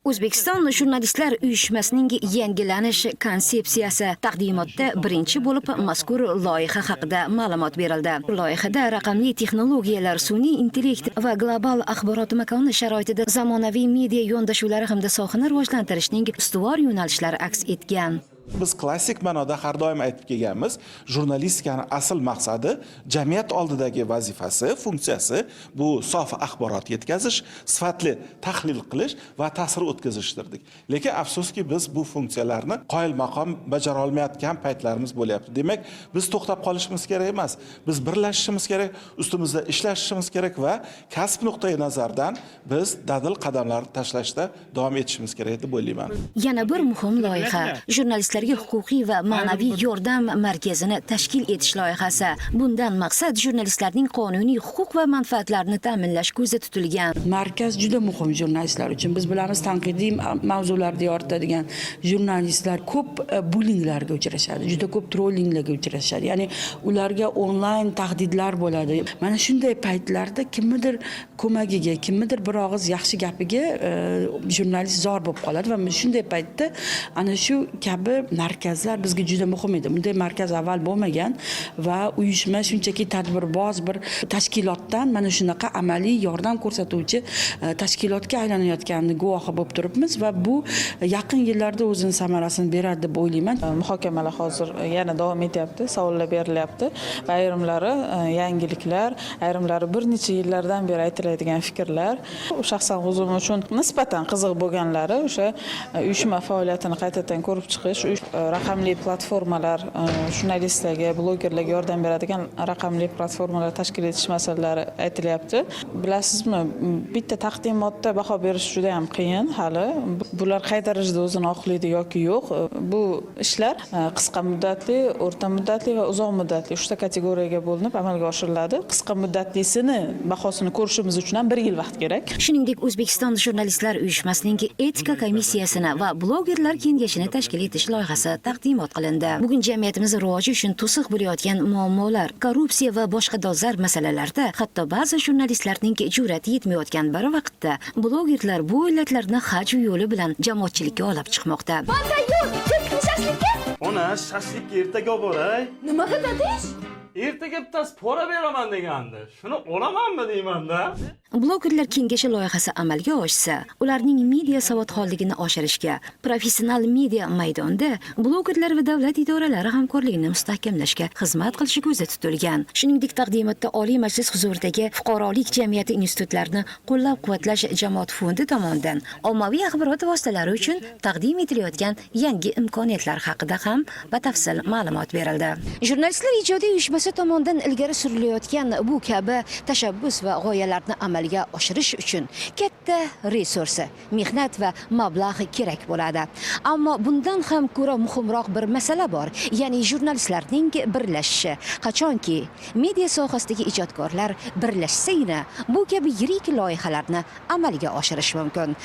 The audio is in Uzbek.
O'zbekiston Jurnalistlar uyushmasining yangilanish konsepsiyasi taqdimotda birinchi bo'lib mazkur loyiha haqida ma'lumot berildi. Loyihada raqamli texnologiyalar, sun'iy intellekt va global axborot makoni sharoitida zamonaviy media yondashuvlari hamda sohani rivojlantirishning ustuvor yo'nalishlari aks etgan. Biz klassik ma'noda har doim aytib kelganmiz, jurnalistikani asl maqsadi, jamiyat oldidagi vazifasi, funksiyasi bu sof axborot yetkazish, sifatli tahlil qilish va ta'sir o'tkazishdir. Lekin afsuski biz bu funksiyalarni qoyilmaqom bajara olmayotgan paytlarimiz bo'lyapti. Demak, biz to'xtab qolishimiz kerak emas. Biz birlashishimiz kerak, ustimizda ishlashimiz kerak va kasb nuqtai nazardan biz dadil qadamlar tashlashda davom etishimiz kerak deb o'ylayman. Yana bir muhim loyiha jurnalistlarga huquqiy va ma'naviy yordam markazini tashkil etish loyihasi. Bundan maqsad jurnalistlarning qonuniy huquq va manfaatlarini ta'minlash ko'zda tutilgan. Markaz juda muhim jurnalistlar uchun. Biz bilamiz, tanqidiy mavzularda yoritadigan jurnalistlar ko'p bullinglarga uchrashadi, juda ko'p trollinglarga uchrashadi. Ya'ni ularga onlayn tahdidlar bo'ladi. Mana shunday paytlarda kimnidir ko'magiga, kimnidir bir og'iz yaxshi gapiga jurnalist zor bo'lib qoladi va shunday paytda ana shu kabi markazlar bizga juda muhim edi. Bunday markaz avval bo'lmagan va uyushma shunchaki tadbirboz bir tashkilotdan mana shunaqa amaliy yordam ko'rsatuvchi tashkilotga aylanayotganini guvohi bo'lib turibmiz va bu yaqin yillarda o'zini samarasini beradi deb o'ylayman. Muhokamalar hozir yana davom etyapti, savollar berilyapti va ayrimlari yangiliklar, ayrimlari bir necha yillardan beri aytiladigan fikrlar. Shaxsan o'zim uchun nisbatan qiziq bo'lganlari o'sha uyushma faoliyatini qaytadan ko'rib chiqish, raqamli platformalar, jurnalistlarga, blogerlarga yordam beradigan raqamli platformalar tashkil etish masalalari aytilyapti. Bilasizmi, bitta taqdimotda baho berish juda ham qiyin hali. Bular qay darajada o'zini oqlaydi yoki yo'q. Bu ishlar qisqa muddatli, o'rta muddatli va uzoq muddatli 3 ta kategoriyaga bo'linib amalga oshiriladi. Qisqa muddatlisini bahosini ko'rishimiz uchun ham 1 yil vaqt kerak. Shuningdek, O'zbekiston Jurnalistlar uyushmasining etika komissiyasini va blogerlar kengashini tashkil etish loyihasi taqdimot qilindi. Bugun jamiyatimiz rivoji uchun to'siq bo'layotgan muammolar, korrupsiya va boshqa dolzarb masalalarda hatto ba'zi jurnalistlarning jur'ati yetmayotgan bir vaqtda blogerlar bu illatlarni haj yo'li bilan jamoatchilikka olib chiqmoqda. Ona, shashlikka ertaga boray. Nima qilasiz? Ertaga bittasi pora beraman degandi. Shuni olamanmi deyman-da? Blogerlar kengashi loyihasi amalga oshsa, ularning media savodxonligini oshirishga, professional media maydonida blogerlar va davlat idoralari hamkorligini mustahkamlashga xizmat qilishi ko'zda tutilgan. Shuningdek, taqdimotda Oliy Majlis huzuridagi fuqarolik jamiyati institutlarini qo'llab-quvvatlash jamoat fondi tomonidan ommaviy axborot vositalari uchun taqdim etilayotgan yangi imkoniyatlar haqida ham batafsil ma'lumot berildi. Jurnalistlar ijodiy uyushmasi tomonidan ilgari surilayotgan bu kabi tashabbus va g'oyalarni amalga oshirish uchun katta resursi, mehnat va mablag' kerak bo'ladi. Ammo bundan ham ko'ra muhimroq bir masala bor, ya'ni jurnalistlarning birlashishi. Qachonki media sohasidagi ijodkorlar birlashsagina bu kabi yirik loyihalarni amalga oshirish mumkin.